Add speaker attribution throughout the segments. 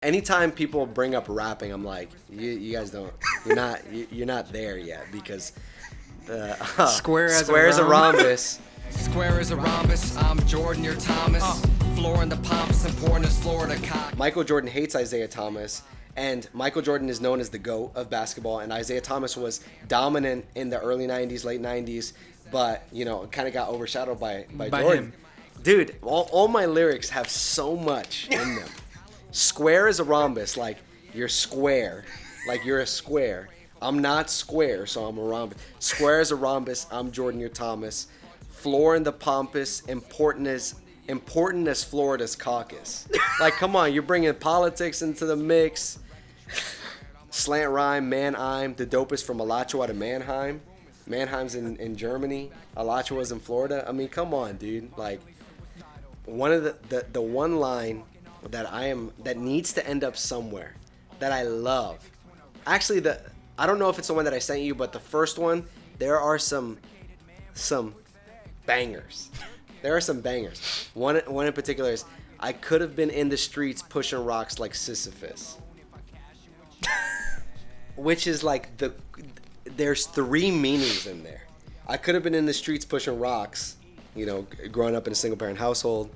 Speaker 1: Anytime people bring up rapping, I'm like, you guys don't, you're not there yet, because the square as a rhombus.
Speaker 2: Square as a rhombus, I'm Jordan, you're Thomas. Floor in the pompous, important as Florida cock.
Speaker 1: Michael Jordan hates Isaiah Thomas, and Michael Jordan is known as the GOAT of basketball, and Isaiah Thomas was dominant in the early 90s, late 90s, but, kind of got overshadowed by Jordan.
Speaker 3: Him.
Speaker 1: Dude, all my lyrics have so much in them. Square as a rhombus, like you're square, like you're a square. I'm not square, so I'm a rhombus. Square as a rhombus, I'm Jordan, you're Thomas. Floor in the pompous, important as Florida's caucus. Like, come on, you're bringing politics into the mix. Slant rhyme, man, I'm the dopest from Alachua to Mannheim. Mannheim's in Germany. Alachua's in Florida. I mean, come on, dude. Like, one of the one line that needs to end up somewhere that I love. Actually, I don't know if it's the one that I sent you, but the first one, there are some bangers. There are some bangers. One in particular is, I could have been in the streets pushing rocks like Sisyphus. Which is like there's three meanings in there. I could have been in the streets pushing rocks, growing up in a single parent household,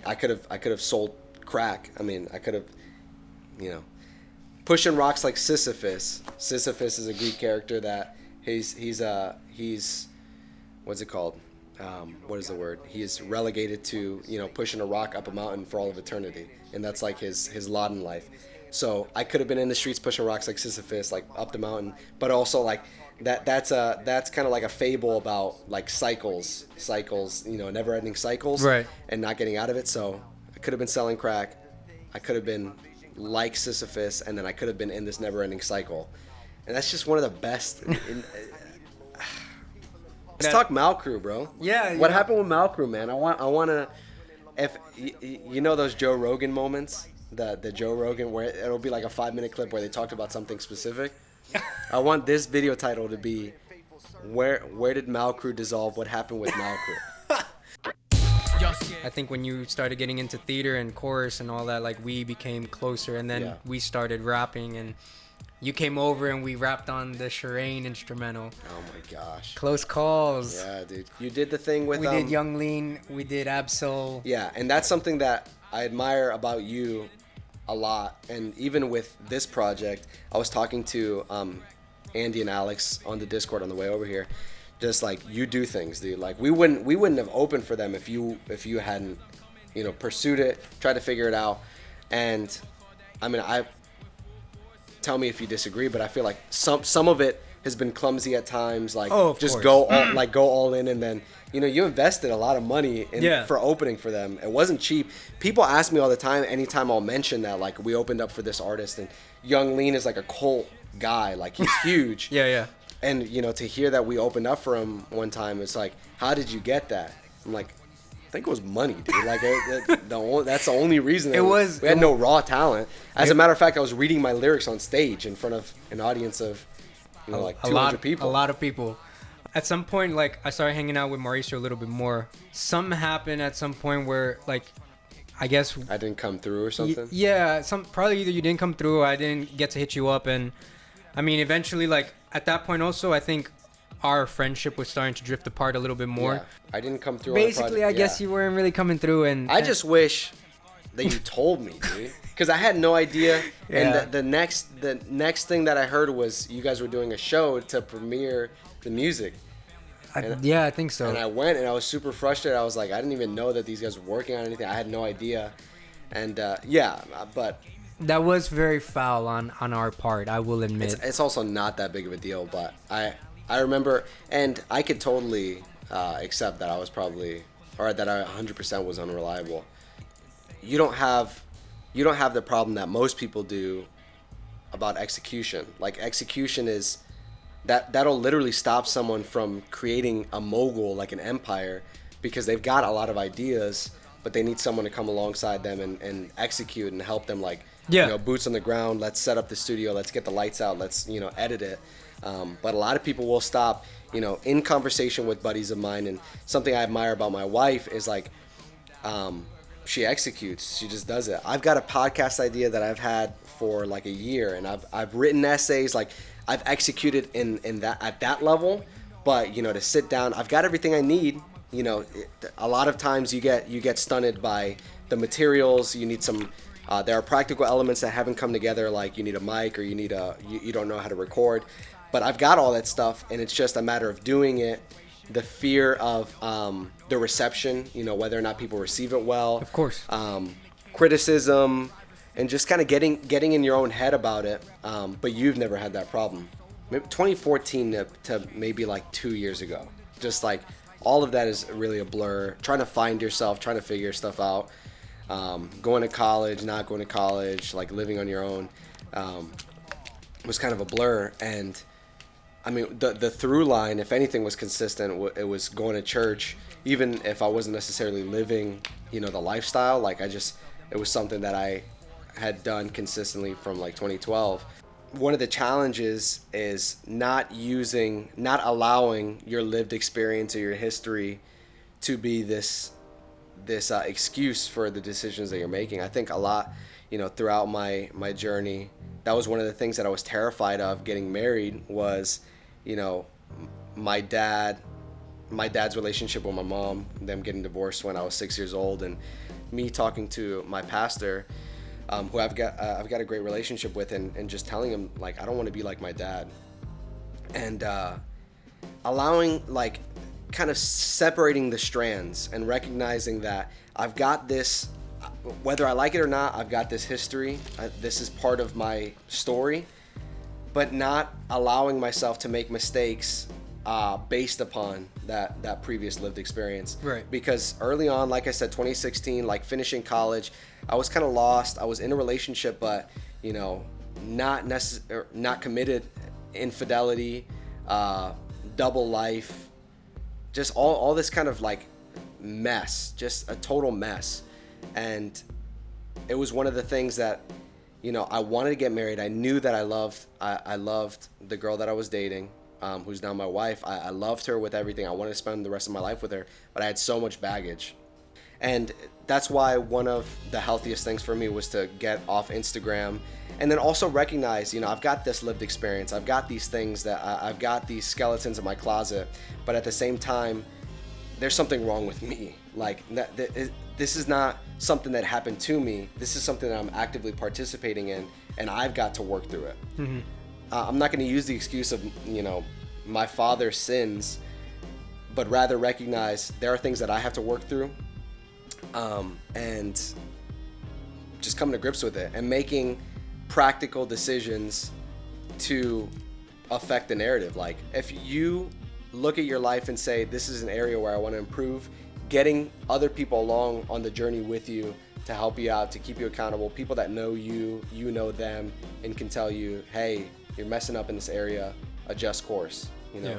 Speaker 1: I could have sold crack. I mean, I could have, pushing rocks like Sisyphus. Sisyphus is a Greek character that he's what's it called? What is the word? He is relegated to, pushing a rock up a mountain for all of eternity, and that's like his lot in life. So I could have been in the streets pushing rocks like Sisyphus, like up the mountain, but also like that's kind of like a fable about like cycles, never-ending cycles,
Speaker 3: right? And
Speaker 1: not getting out of it. So I could have been selling crack, I could have been like Sisyphus, and then I could have been in this never-ending cycle, and that's just one of the best. Let's talk Malcrew, bro.
Speaker 3: Yeah.
Speaker 1: What happened with Malcrew, man? I want to, if those Joe Rogan moments, the Joe Rogan where it'll be like a 5-minute clip where they talked about something specific. I want this video title to be, where did Malcrew dissolve? What happened with Malcrew?
Speaker 3: I think when you started getting into theater and chorus and all that, like, we became closer, and then we started rapping, and you came over and we rapped on the Shireen instrumental.
Speaker 1: Oh my gosh.
Speaker 3: Close calls.
Speaker 1: Yeah, dude. You did the thing with
Speaker 3: we did Young Lean, we did Absol.
Speaker 1: Yeah, and that's something that I admire about you a lot. And even with this project, I was talking to Andy and Alex on the Discord on the way over here. Just like, you do things, dude. Like, we wouldn't have opened for them if you hadn't, pursued it, tried to figure it out. And I mean, tell me if you disagree, but I feel like some of it has been clumsy at times. Like, just go all in, and then you invested a lot of money for opening for them. It wasn't cheap. People ask me all the time, anytime I'll mention that, like, we opened up for this artist, and Young Lean is like a cult guy, like, he's huge.
Speaker 3: Yeah.
Speaker 1: And to hear that we opened up for him one time, it's like, how did you get that? I'm like, I think it was money, dude. Like, that's the only reason. We had no raw talent. As a matter of fact, I was reading my lyrics on stage in front of an audience of, like 200 people.
Speaker 3: A lot of people. At some point, like, I started hanging out with Mauricio a little bit more. Something happened at some point where, like, I guess
Speaker 1: I didn't come through or something.
Speaker 3: Probably either you didn't come through, or I didn't get to hit you up, and I mean, eventually, like, at that point also, I think our friendship was starting to drift apart a little bit more.
Speaker 1: Yeah, I didn't come through.
Speaker 3: Basically, I guess you weren't really coming through, and
Speaker 1: I just wish that you told me, dude, because I had no idea. And the next thing that I heard was you guys were doing a show to premiere the music.
Speaker 3: I think so.
Speaker 1: And I went, and I was super frustrated. I was like, I didn't even know that these guys were working on anything. I had no idea. And but
Speaker 3: that was very foul on our part, I will admit.
Speaker 1: It's also not that big of a deal, but I remember, and I could totally accept that I was probably, or that I 100% was unreliable. You don't have the problem that most people do about execution. Like, execution is that'll literally stop someone from creating a mogul, like an empire, because they've got a lot of ideas, but they need someone to come alongside them and execute and help them, like, boots on the ground. Let's set up the studio. Let's get the lights out. Let's, edit it. But a lot of people will stop, in conversation with buddies of mine. And something I admire about my wife is, like, she executes. She just does it. I've got a podcast idea that I've had for like a year, and I've written essays. Like I've executed in that at that level, but to sit down, I've got everything I need. A lot of times you get stunted by the materials. You need some. There are practical elements that haven't come together, like you need a mic or you don't know how to record. But I've got all that stuff, and it's just a matter of doing it. The fear of the reception, whether or not people receive it well.
Speaker 3: Of course.
Speaker 1: Criticism, and just kind of getting in your own head about it. But you've never had that problem. Maybe 2014 to maybe like 2 years ago. Just like all of that is really a blur. Trying to find yourself, trying to figure stuff out. Going to college, not going to college, like living on your own, was kind of a blur. And I mean, the through line, if anything was consistent, it was going to church, even if I wasn't necessarily living, the lifestyle. Like it was something that I had done consistently from like 2012. One of the challenges is not allowing your lived experience or your history to be this excuse for the decisions that you're making. I think a lot, throughout my journey, that was one of the things that I was terrified of getting married was, my dad's relationship with my mom, them getting divorced when I was 6 years old, and me talking to my pastor, who I've got a great relationship with, and just telling him, like, I don't want to be like my dad. And allowing, like, kind of separating the strands and recognizing that I've got this, whether I like it or not, I've got this history. This is part of my story, but not allowing myself to make mistakes based upon that previous lived experience. Right. Because early on, like I said, 2016, like finishing college, I was kind of lost. I was in a relationship, but not committed, infidelity, double life, just all this kind of like mess, just a total mess. And it was one of the things that, I wanted to get married. I knew that I loved the girl that I was dating, who's now my wife. I loved her with everything. I wanted to spend the rest of my life with her, but I had so much baggage. And that's why one of the healthiest things for me was to get off Instagram, and then also recognize, I've got this lived experience. I've got these things I've got these skeletons in my closet, but at the same time, there's something wrong with me. Like, this is not something that happened to me. This is something that I'm actively participating in, and I've got to work through it. Mm-hmm. I'm not going to use the excuse of, my father's sins, but rather recognize there are things that I have to work through, and just coming to grips with it and making practical decisions to affect the narrative. Like, if you look at your life and say, this is an area where I want to improve, getting other people along on the journey with you to help you out, to keep you accountable, people that know you know them, and can tell you, hey, you're messing up in this area, adjust course, Yeah.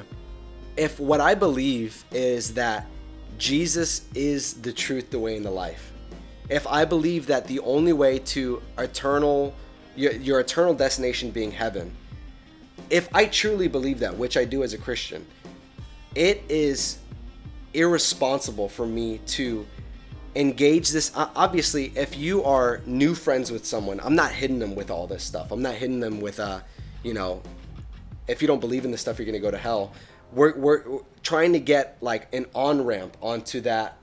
Speaker 1: If what I believe is that Jesus is the truth, the way, and the life, if I believe that the only way to your eternal destination being heaven, if I truly believe that, which I do as a Christian, it is irresponsible for me to engage this. Obviously, if you are new friends with someone, I'm not hitting them with all this stuff. I'm not hitting them with, if you don't believe in this stuff, you're going to go to hell. We're trying to get like an on-ramp onto that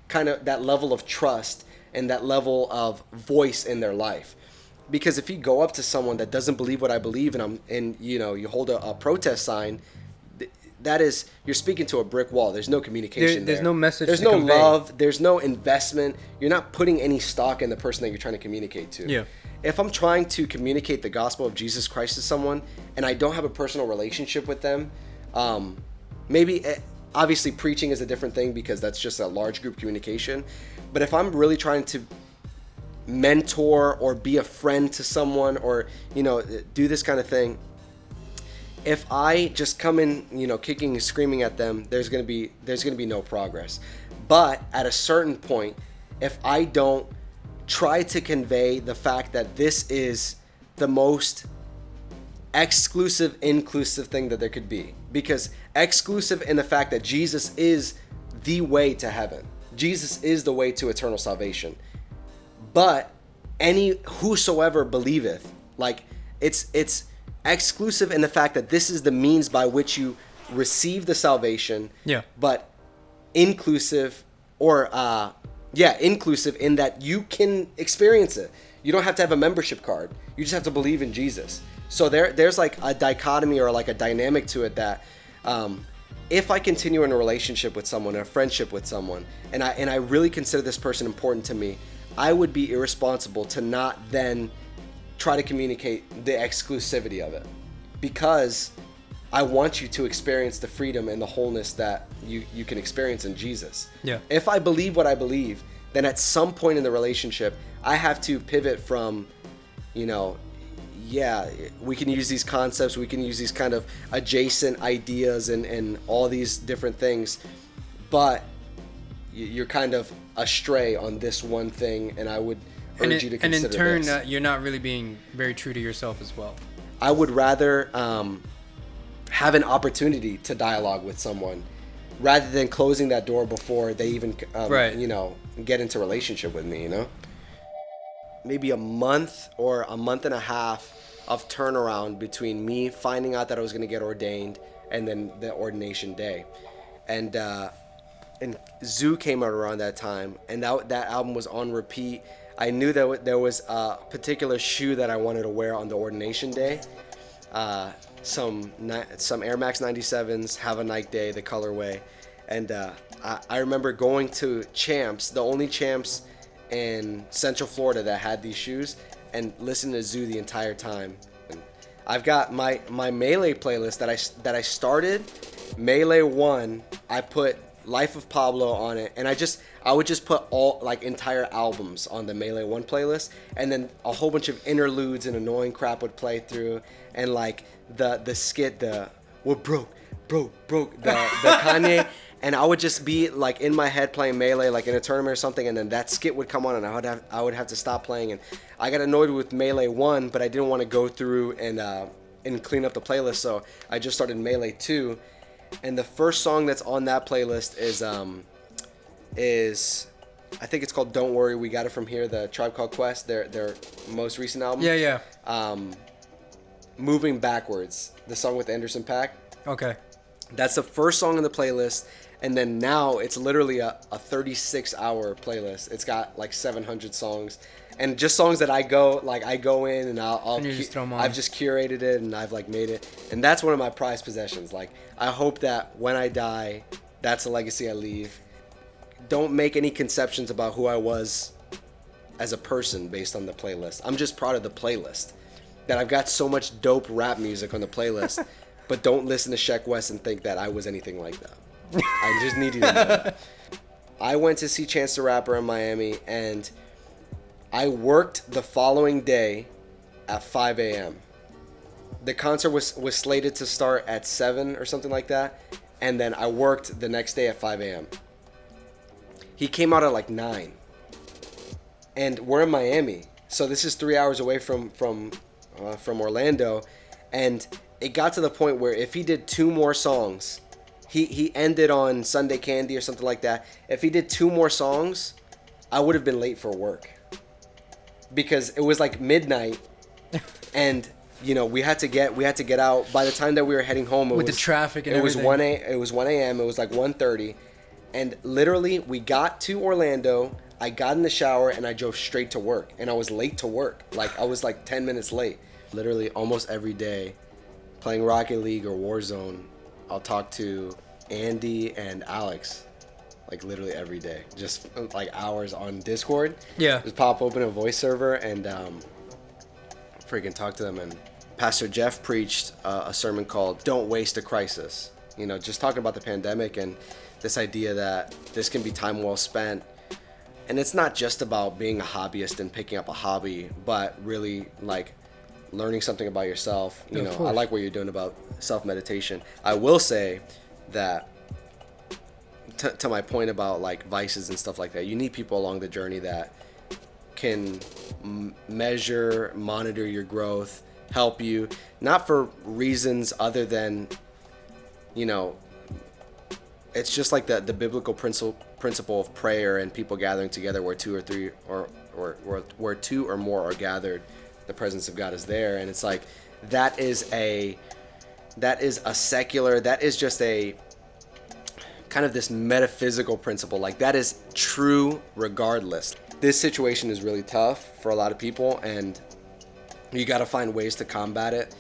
Speaker 1: kind of that level of trust and that level of voice in their life. Because if you go up to someone that doesn't believe what I believe, and you hold a protest sign, that is, you're speaking to a brick wall. There's no communication.
Speaker 3: There's no message.
Speaker 1: There's no love. There's no investment. You're not putting any stock in the person that you're trying to communicate to. Yeah. If I'm trying to communicate the gospel of Jesus Christ to someone and I don't have a personal relationship with them, maybe obviously preaching is a different thing because that's just a large group communication. But if I'm really trying to mentor or be a friend to someone, or do this kind of thing, if I just come in kicking and screaming at them, there's gonna be no progress. But at a certain point, if I don't try to convey the fact that this is the most exclusive, inclusive thing that there could be, because exclusive in the fact that Jesus is the way to heaven. Jesus is the way to eternal salvation. But whosoever believeth, like it's exclusive in the fact that this is the means by which you receive the salvation.
Speaker 3: Yeah.
Speaker 1: But inclusive inclusive in that you can experience it. You don't have to have a membership card. You just have to believe in Jesus. So there's like a dichotomy or like a dynamic to it that if I continue in a relationship with someone, a friendship with someone, and I really consider this person important to me, I would be irresponsible to not then try to communicate the exclusivity of it, because I want you to experience the freedom and the wholeness that you can experience in Jesus.
Speaker 3: Yeah.
Speaker 1: If I believe what I believe, then at some point in the relationship, I have to pivot from, we can use these concepts, we can use these kind of adjacent ideas and all these different things, but you're kind of astray on this one thing, and I would urge you to consider this.
Speaker 3: And in turn, you're not really being very true to yourself as well.
Speaker 1: I would rather have an opportunity to dialogue with someone rather than closing that door before they even, get into relationship with me, Maybe a month or a month and a half of turnaround between me finding out that I was going to get ordained and then the ordination day. And Zoo came out around that time, and that album was on repeat. I knew that there was a particular shoe that I wanted to wear on the ordination day. Some Air Max 97s, Have a Nike Day, the colorway. And I remember going to Champs, the only Champs in Central Florida that had these shoes, and listening to Zoo the entire time. And I've got my Melee playlist that I started. Melee 1, I put Life of Pablo on it, and I would just put all like entire albums on the Melee 1 playlist, and then a whole bunch of interludes and annoying crap would play through, and like the skit, we're broke, the Kanye, and I would just be like in my head playing Melee like in a tournament or something, and then that skit would come on, and I would have to stop playing, and I got annoyed with Melee 1, but I didn't want to go through and clean up the playlist, so I just started Melee 2. And the first song that's on that playlist is I think it's called "Don't Worry, We Got It From Here," the Tribe Called Quest, their most recent album.
Speaker 3: Yeah.
Speaker 1: Moving Backwards, the song with Anderson .Paak.
Speaker 3: Okay.
Speaker 1: That's the first song on the playlist, and then now it's literally a 36-hour playlist. It's got like 700 songs, and just songs that I go in and I've just curated it and I've like made it, and that's one of my prized possessions. Like, I hope that when I die, that's the legacy I leave. Don't make any conceptions about who I was as a person based on the playlist. I'm just proud of the playlist, that I've got so much dope rap music on the playlist. But don't listen to Sheck West and think that I was anything like that. I just need you to know. I went to see Chance the Rapper in Miami, and I worked the following day at 5 a.m. The concert was slated to start at 7 or something like that, and then I worked the next day at 5 a.m. He came out at like 9. And we're in Miami, so this is 3 hours away from Orlando, and it got to the point where if he did 2 more songs, he ended on Sunday Candy or something like that. If he did 2 more songs, I would have been late for work, because it was like midnight, and we had to get out. By the time that we were heading home,
Speaker 3: the traffic and everything,
Speaker 1: it was 1 a.m. It was like 1:30, and literally we got to Orlando. I got in the shower and I drove straight to work, and I was late to work. Like, I was like 10 minutes late. Literally almost every day, playing Rocket League or Warzone, I'll talk to Andy and Alex, like literally every day, just like hours on Discord.
Speaker 3: Yeah.
Speaker 1: Just pop open a voice server and freaking talk to them. And Pastor Jeff preached a sermon called "Don't Waste a Crisis." Just talking about the pandemic and this idea that this can be time well spent. And it's not just about being a hobbyist and picking up a hobby, but really like learning something about yourself. I like what you're doing about self-meditation. I will say that to my point about like vices and stuff like that, you need people along the journey that can measure, monitor your growth, help you, not for reasons other than, it's just like the biblical principle of prayer and people gathering together where two or three or where two or more are gathered, the presence of God is there. And it's like that is just a kind of this metaphysical principle. Like that is true regardless. This situation is really tough for a lot of people, and you got to find ways to combat it.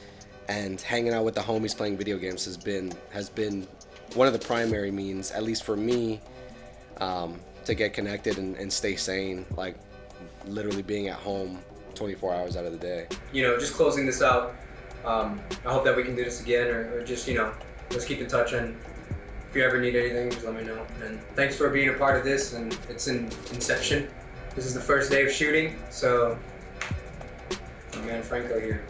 Speaker 1: And hanging out with the homies playing video games has been one of the primary means, at least for me, to get connected and stay sane. Like literally being at home 24 hours out of the day.
Speaker 3: You know, just closing this out. I hope that we can do this again, or just, you know, let's keep in touch. And if you ever need anything, just let me know. And thanks for being a part of this. And it's in inception. This is the first day of shooting, so my man Franco here.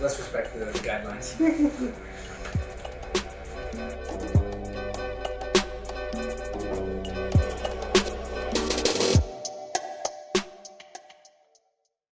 Speaker 3: Let's respect the guidelines.